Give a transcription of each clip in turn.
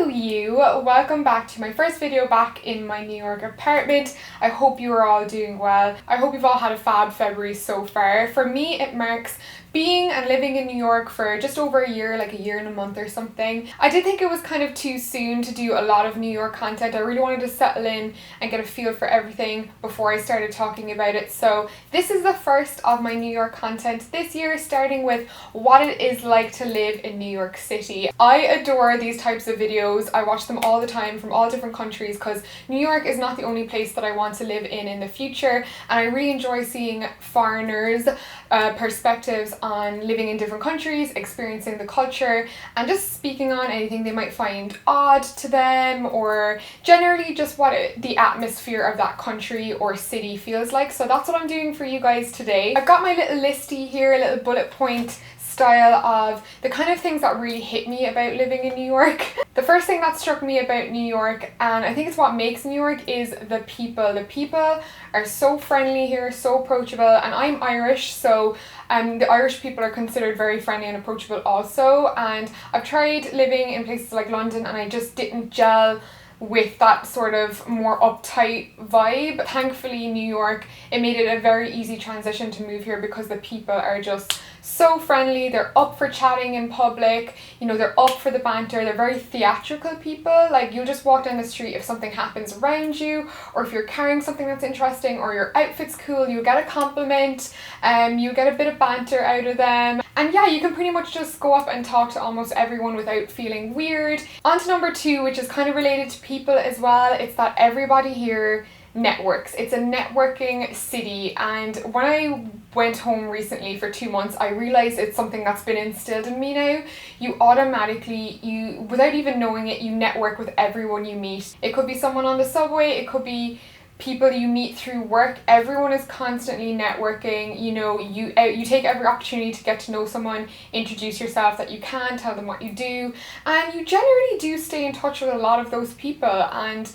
Hello you, welcome back to my first video back in my New York apartment. I hope you are all doing well. I hope you've all had a fab February so far. For me it marks being and living in New York for just over a year, like a year and a month or something. I did think it was kind of too soon to do a lot of New York content. I really wanted to settle in and get a feel for everything before I started talking about it. So this is the first of my New York content this year, starting with what it is like to live in New York City. I adore these types of videos. I watch them all the time from all different countries because New York is not the only place that I want to live in the future, and I really enjoy seeing foreigners' perspectives on living in different countries, experiencing the culture, and just speaking on anything they might find odd to them, or generally just what the atmosphere of that country or city feels like. So that's what I'm doing for you guys today. I've got my little listy here, a little bullet point style of the kind of things that really hit me about living in New York. The first thing that struck me about New York, and I think it's what makes New York, is the people. The people are so friendly here, so approachable, and I'm Irish, so the Irish people are considered very friendly and approachable also, and I've tried living in places like London and I just didn't gel with that sort of more uptight vibe. Thankfully New York, it made it a very easy transition to move here because the people are just so friendly. They're up for chatting in public, you know, they're up for the banter. They're very theatrical people. Like, you'll just walk down the street, if something happens around you, or if you're carrying something that's interesting, or your outfit's cool, you get a compliment, you get a bit of banter out of them. And yeah, you can pretty much just go up and talk to almost everyone without feeling weird. On to number two, which is kind of related to people as well. It's that everybody here networks. It's a networking city, and when I went home recently for 2 months, I realized it's something that's been instilled in me now. You automatically, without even knowing it, you network with everyone you meet. It could be someone on the subway, it could be people you meet through work. Everyone is constantly networking. You know, you take every opportunity to get to know someone, introduce yourself that you can, tell them what you do, and you generally do stay in touch with a lot of those people. And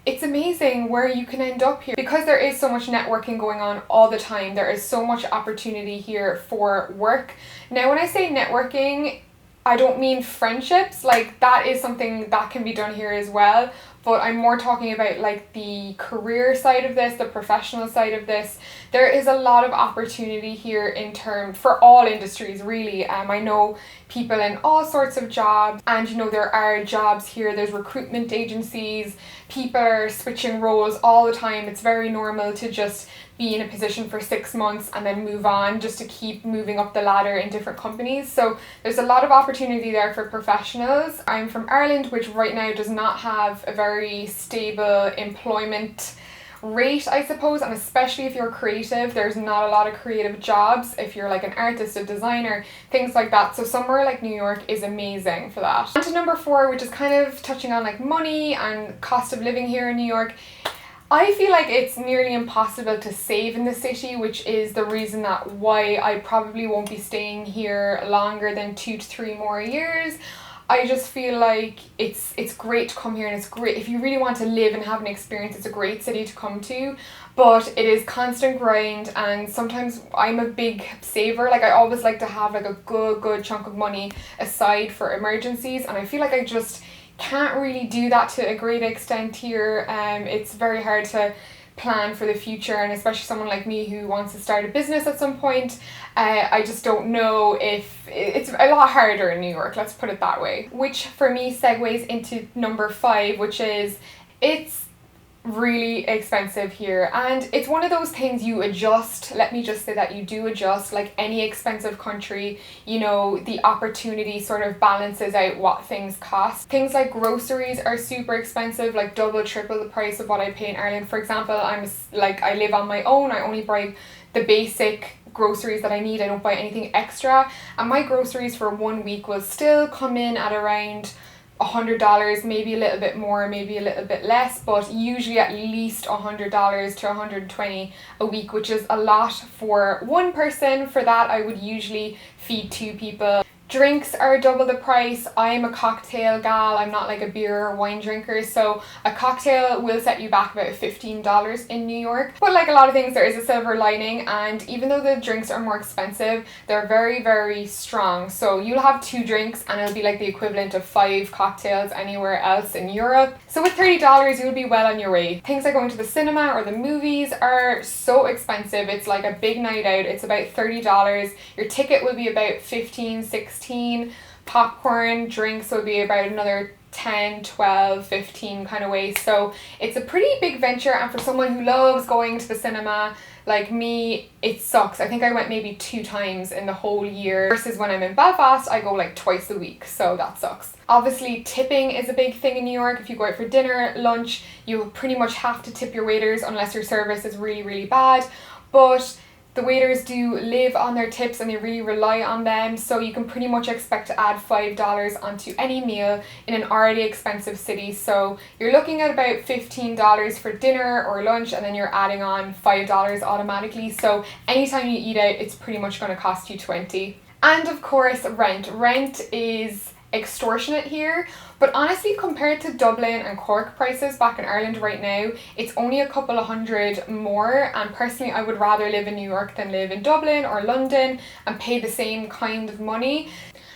it's amazing where you can end up here because there is so much networking going on all the time. There is so much opportunity here for work. Now, when I say networking, I don't mean friendships. Like, that is something that can be done here as well, but I'm more talking about like the career side of this, the professional side of this. There is a lot of opportunity here for all industries really. I know people in all sorts of jobs, and you know, there are jobs here, there's recruitment agencies, people are switching roles all the time. It's very normal to just be in a position for 6 months and then move on, just to keep moving up the ladder in different companies. So there's a lot of opportunity there for professionals. I'm from Ireland, which right now does not have a very stable employment rate, I suppose, and especially if you're creative, there's not a lot of creative jobs. If you're like an artist, a designer, things like that. So somewhere like New York is amazing for that. And to number four, which is kind of touching on like money and cost of living here in New York. I feel like it's nearly impossible to save in the city, which is the reason that why I probably won't be staying here longer than 2 to 3 more years. I just feel like it's great to come here, and it's great if you really want to live and have an experience. It's a great city to come to, but it is constant grind, and sometimes I'm a big saver. Like, I always like to have like a good chunk of money aside for emergencies, and I feel like I just can't really do that to a great extent here. It's very hard to plan for the future, and especially someone like me who wants to start a business at some point. I just don't know if it's a lot harder in New York, let's put it that way. Which for me segues into number 5, which is it's really expensive here, and it's one of those things you adjust. Let me just say that you do adjust. Like any expensive country, you know, the opportunity sort of balances out what things cost. Things like groceries are super expensive, like double, triple the price of what I pay in Ireland. For example, I live on my own. I only buy the basic groceries that I need. I don't buy anything extra, and my groceries for 1 week will still come in at around $100, maybe a little bit more, maybe a little bit less, but usually at least $100 to $120 a week, which is a lot for one person. For that, I would usually feed 2 people. Drinks are double the price. I'm a cocktail gal, I'm not like a beer or wine drinker, so a cocktail will set you back about $15 in New York. But like a lot of things, there is a silver lining, and even though the drinks are more expensive, they're very, very strong. So you'll have 2 drinks and it'll be like the equivalent of 5 cocktails anywhere else in Europe. So with $30, you'll be well on your way. Things like going to the cinema or the movies are so expensive. It's like a big night out. It's about $30. Your ticket will be about 15, 16. Popcorn, drinks will be about another 10, 12, 15 kind of way. So it's a pretty big venture, and for someone who loves going to the cinema like me, it sucks. I think I went maybe 2 times in the whole year, versus when I'm in Belfast, I go like twice a week, so that sucks. Obviously, tipping is a big thing in New York. If you go out for dinner, lunch, you pretty much have to tip your waiters unless your service is really, really bad. But the waiters do live on their tips and they really rely on them, so you can pretty much expect to add $5 onto any meal in an already expensive city. So you're looking at about $15 for dinner or lunch, and then you're adding on $5 automatically. So anytime you eat out, it's pretty much going to cost you $20. And of course, rent. Rent is extortionate here, but honestly, compared to Dublin and Cork prices back in Ireland right now, it's only a couple of hundred more, and personally I would rather live in New York than live in Dublin or London and pay the same kind of money.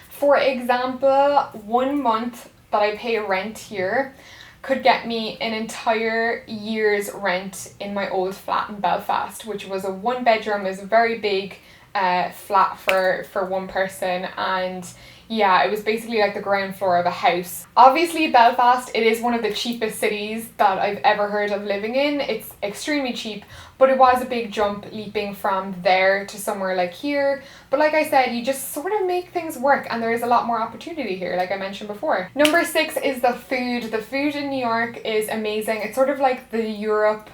For example, 1 month that I pay rent here could get me an entire year's rent in my old flat in Belfast, which was a 1-bedroom. It was a very big flat for one person, and yeah, it was basically like the ground floor of a house. Obviously, Belfast, it is one of the cheapest cities that I've ever heard of living in. It's extremely cheap, but it was a big jump leaping from there to somewhere like here. But like I said, you just sort of make things work, and there is a lot more opportunity here, like I mentioned before. Number 6 is the food. The food in New York is amazing. It's sort of like the Europe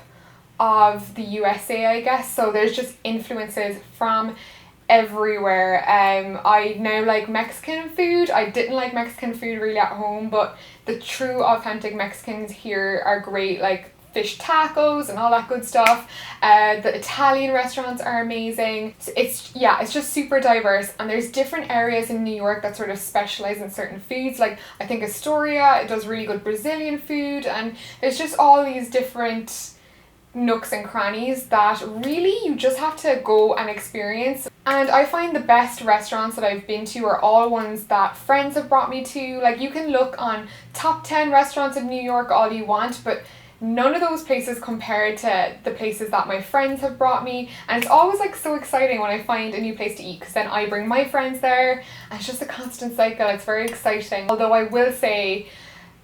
of the USA, I guess. So there's just influences from everywhere. I now like Mexican food. I didn't like Mexican food really at home, but the true authentic Mexicans here are great, like fish tacos and all that good stuff. The Italian restaurants are amazing. So it's just super diverse, and there's different areas in New York that sort of specialize in certain foods. Like I think Astoria, it does really good Brazilian food, and there's just all these different nooks and crannies that really you just have to go and experience. And I find the best restaurants that I've been to are all ones that friends have brought me to. Like you can look on top 10 restaurants in New York all you want, but none of those places compared to the places that my friends have brought me. And it's always like so exciting when I find a new place to eat, because then I bring my friends there, and it's just a constant cycle. It's very exciting. Although I will say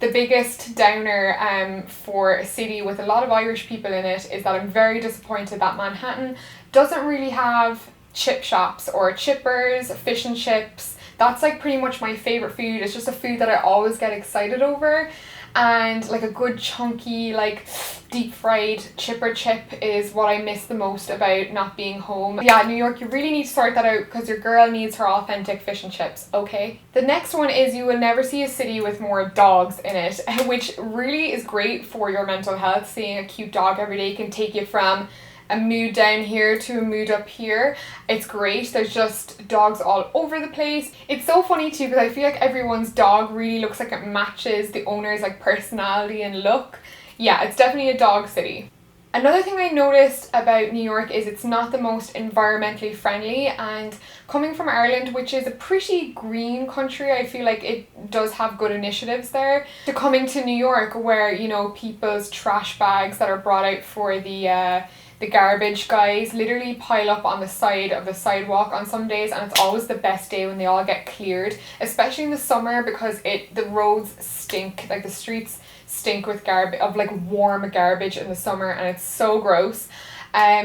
the biggest downer for a city with a lot of Irish people in it is that I'm very disappointed that Manhattan doesn't really have chip shops or chippers, fish and chips. That's like pretty much my favorite food. It's just a food that I always get excited over. And like a good chunky, like deep fried chipper chip is what I miss the most about not being home. Yeah, New York, you really need to sort that out, because your girl needs her authentic fish and chips, okay? The next one is you will never see a city with more dogs in it, which really is great for your mental health. Seeing a cute dog every day can take you from a mood down here to a mood up here. It's great. There's just dogs all over the place. It's so funny too, because I feel like everyone's dog really looks like it matches the owner's like personality and look. Yeah, it's definitely a dog city. Another thing I noticed about New York is it's not the most environmentally friendly, and coming from Ireland, which is a pretty green country, I feel like it does have good initiatives there. To coming to New York, where, you know, people's trash bags that are brought out for the garbage guys literally pile up on the side of the sidewalk on some days, and it's always the best day when they all get cleared, especially in the summer, because the roads stink, like the streets stink with like warm garbage in the summer, and it's so gross.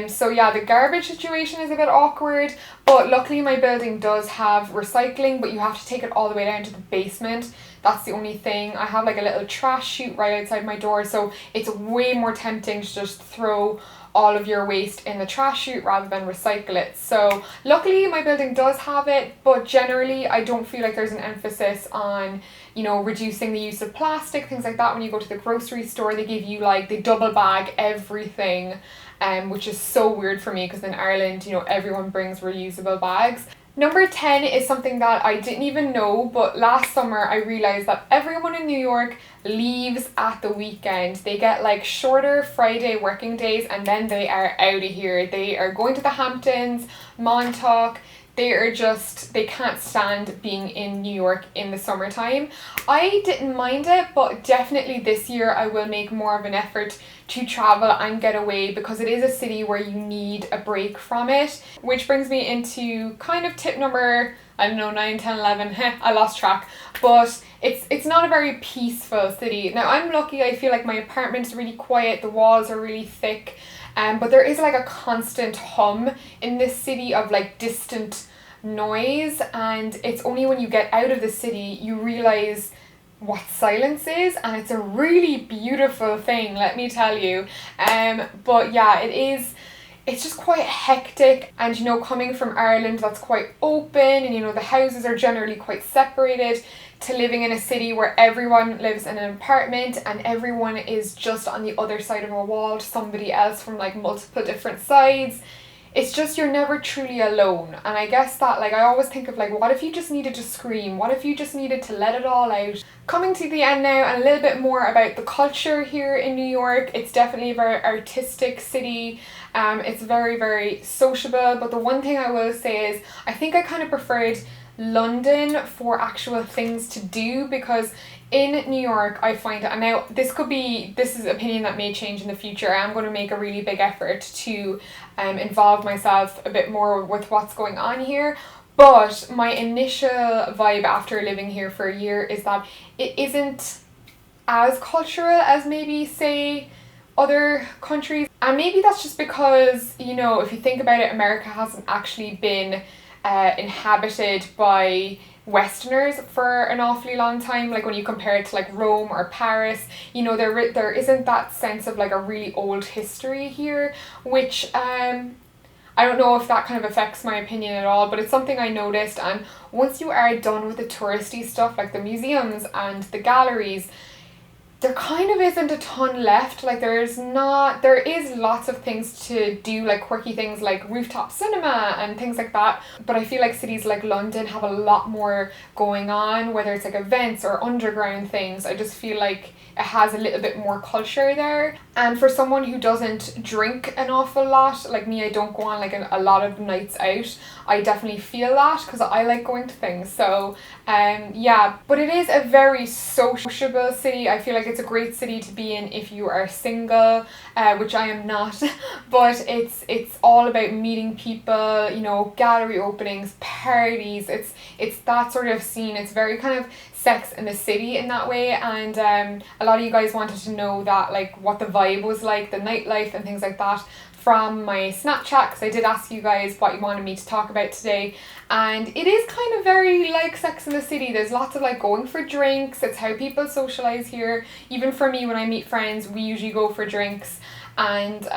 So yeah, the garbage situation is a bit awkward, but luckily my building does have recycling, but you have to take it all the way down to the basement. That's the only thing. I have like a little trash chute right outside my door, so it's way more tempting to just throw all of your waste in the trash chute rather than recycle it. So luckily my building does have it, but generally I don't feel like there's an emphasis on, you know, reducing the use of plastic, things like that. When you go to the grocery store, they give you like, they double bag everything, which is so weird for me, because in Ireland, you know, everyone brings reusable bags. Number 10 is something that I didn't even know, but last summer I realized that everyone in New York leaves at the weekend. They get like shorter Friday working days and then they are out of here. They are going to the Hamptons, Montauk. They can't stand being in New York in the summertime. I didn't mind it, but definitely this year I will make more of an effort to travel and get away, because it is a city where you need a break from it. Which brings me into kind of tip number, I don't know, 9, 10, 11, I lost track. But it's not a very peaceful city. Now I'm lucky, I feel like my apartment's really quiet, the walls are really thick. But there is like a constant hum in this city of like distant noise, and it's only when you get out of the city you realize what silence is, and it's a really beautiful thing, let me tell you. But yeah, it's just quite hectic, and you know, coming from Ireland that's quite open, and you know, the houses are generally quite separated, to living in a city where everyone lives in an apartment and everyone is just on the other side of a wall to somebody else from like multiple different sides. It's just, you're never truly alone. And I guess that, like, I always think of like, what if you just needed to scream? What if you just needed to let it all out? Coming to the end now, and a little bit more about the culture here in New York. It's definitely a very artistic city. It's very, very sociable. But the one thing I will say is, I think I kind of preferred London for actual things to do, because in New York I find, and now this is an opinion that may change in the future, I'm going to make a really big effort to involve myself a bit more with what's going on here, but my initial vibe after living here for a year is that it isn't as cultural as maybe say other countries. And maybe that's just because, you know, if you think about it, America hasn't actually been inhabited by Westerners for an awfully long time. Like when you compare it to like Rome or Paris, you know, there isn't that sense of like a really old history here, which I don't know if that kind of affects my opinion at all, but it's something I noticed. And once you are done with the touristy stuff like the museums and the galleries, there kind of isn't a ton left. Like there is lots of things to do, like quirky things like rooftop cinema and things like that, but I feel like cities like London have a lot more going on, whether it's like events or underground things. I just feel like it has a little bit more culture there. And for someone who doesn't drink an awful lot, like me, I don't go on like a lot of nights out, I definitely feel that because I like going to things. So yeah, but it is a very sociable city. I feel like it's a great city to be in if you are single, which I am not, but it's all about meeting people, you know, gallery openings, parties. It's that sort of scene. It's very kind of Sex in the City in that way. And a lot of you guys wanted to know that, like, what the vibe was like, the nightlife and things like that, from my Snapchat, because I did ask you guys what you wanted me to talk about today, and it is kind of very like Sex in the City. There's lots of like going for drinks. It's how people socialize here. Even for me, when I meet friends, we usually go for drinks and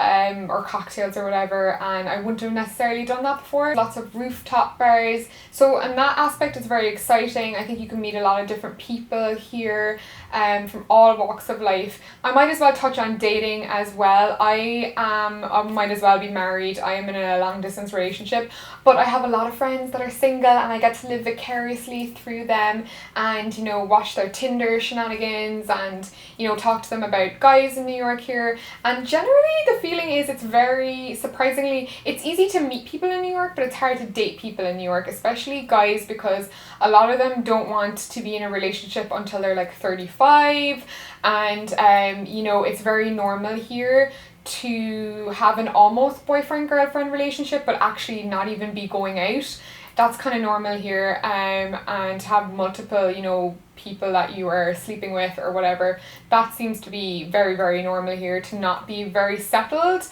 or cocktails or whatever, and I wouldn't have necessarily done that before. Lots of rooftop bars, so in that aspect it's very exciting. I think you can meet a lot of different people here from all walks of life. I might as well touch on dating as well. I might as well be married. I am in a long distance relationship, but I have a lot of friends that are single and I get to live vicariously through them and, you know, watch their Tinder shenanigans and, you know, talk to them about guys in New York here. And generally the feeling is it's very, surprisingly, it's easy to meet people in New York, but it's hard to date people in New York, especially guys, because a lot of them don't want to be in a relationship until they're like 35, and you know, it's very normal here to have an almost boyfriend-girlfriend relationship but actually not even be going out. That's kind of normal here, and have multiple, you know, people that you are sleeping with or whatever. That seems to be very, very normal here, to not be very settled.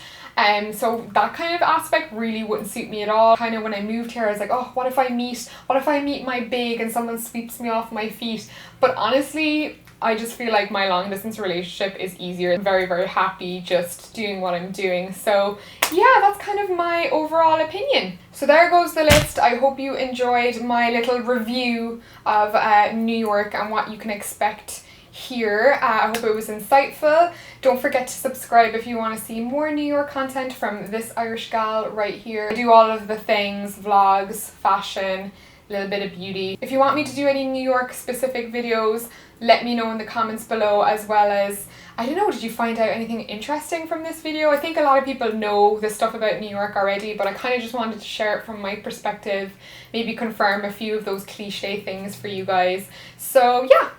So that kind of aspect really wouldn't suit me at all. Kind of when I moved here, I was like, oh, what if I meet my big and someone sweeps me off my feet? But honestly, I just feel like my long distance relationship is easier. I'm very, very happy just doing what I'm doing. So yeah, that's kind of my overall opinion. So there goes the list. I hope you enjoyed my little review of New York and what you can expect here. I hope it was insightful. Don't forget to subscribe if you want to see more New York content from this Irish gal right here. I do all of the things, vlogs, fashion, a little bit of beauty. If you want me to do any New York specific videos, let me know in the comments below, as well as, I don't know, did you find out anything interesting from this video? I think a lot of people know the stuff about New York already, but I kind of just wanted to share it from my perspective, maybe confirm a few of those cliche things for you guys. So yeah,